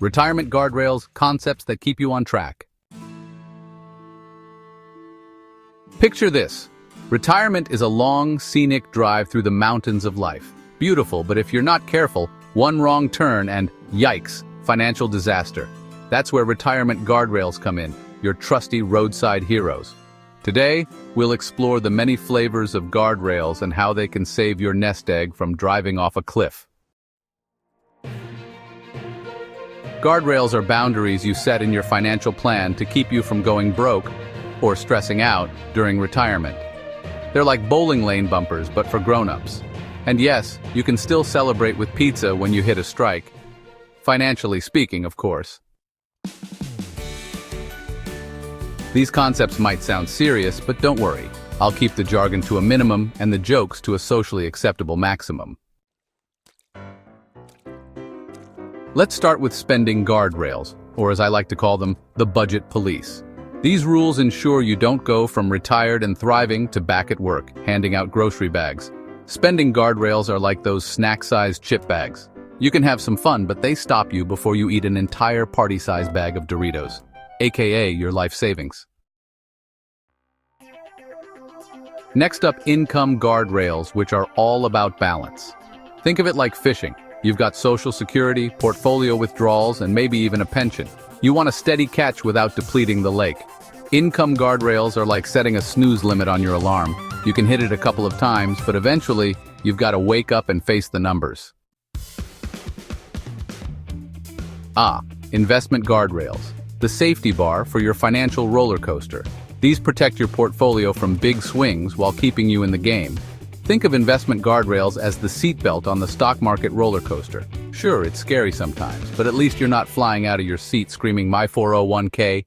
Retirement Guardrails, concepts that keep you on track. Picture this. Retirement is a long, scenic drive through the mountains of life. Beautiful, but if you're not careful, one wrong turn and, yikes, financial disaster. That's where Retirement Guardrails come in, your trusty roadside heroes. Today, we'll explore the many flavors of guardrails and how they can save your nest egg from driving off a cliff. Guardrails are boundaries you set in your financial plan to keep you from going broke or stressing out during retirement. They're like bowling lane bumpers, but for grown-ups. And yes, you can still celebrate with pizza when you hit a strike. Financially speaking, of course. These concepts might sound serious, but don't worry. I'll keep the jargon to a minimum and the jokes to a socially acceptable maximum. Let's start with spending guardrails, or as I like to call them, the budget police. These rules ensure you don't go from retired and thriving to back at work, handing out grocery bags. Spending guardrails are like those snack-sized chip bags. You can have some fun, but they stop you before you eat an entire party-sized bag of Doritos, aka your life savings. Next up, income guardrails, which are all about balance. Think of it like fishing. You've got Social Security, portfolio withdrawals, and maybe even a pension. You want a steady catch without depleting the lake. Income guardrails are like setting a snooze limit on your alarm. You can hit it a couple of times, but eventually, you've got to wake up and face the numbers. Investment guardrails. The safety bar for your financial roller coaster. These protect your portfolio from big swings while keeping you in the game. Think of investment guardrails as the seatbelt on the stock market roller coaster. Sure, it's scary sometimes, but at least you're not flying out of your seat screaming, "My 401k."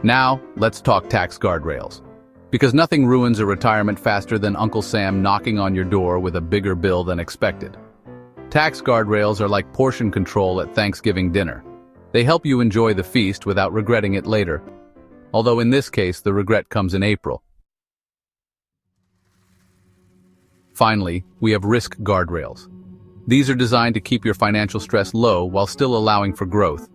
Now, let's talk tax guardrails. Because nothing ruins a retirement faster than Uncle Sam knocking on your door with a bigger bill than expected. Tax guardrails are like portion control at Thanksgiving dinner. They help you enjoy the feast without regretting it later. Although in this case, the regret comes in April. Finally, we have risk guardrails. These are designed to keep your financial stress low while still allowing for growth.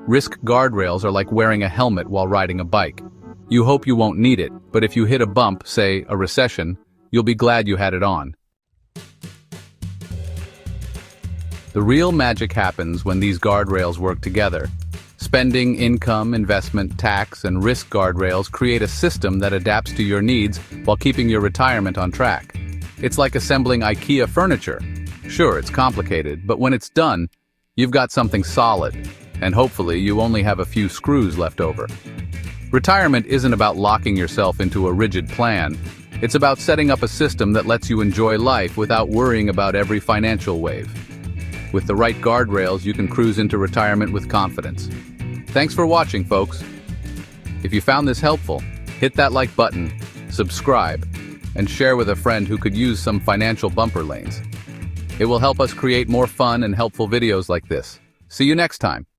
Risk guardrails are like wearing a helmet while riding a bike. You hope you won't need it, but if you hit a bump, say a recession, you'll be glad you had it on. The real magic happens when these guardrails work together. Spending, income, investment, tax, and risk guardrails create a system that adapts to your needs while keeping your retirement on track. It's like assembling IKEA furniture. Sure, it's complicated, but when it's done, you've got something solid, and hopefully you only have a few screws left over. Retirement isn't about locking yourself into a rigid plan. It's about setting up a system that lets you enjoy life without worrying about every financial wave. With the right guardrails, you can cruise into retirement with confidence. Thanks for watching, folks. If you found this helpful, hit that like button, subscribe, and share with a friend who could use some financial bumper lanes. It will help us create more fun and helpful videos like this. See you next time.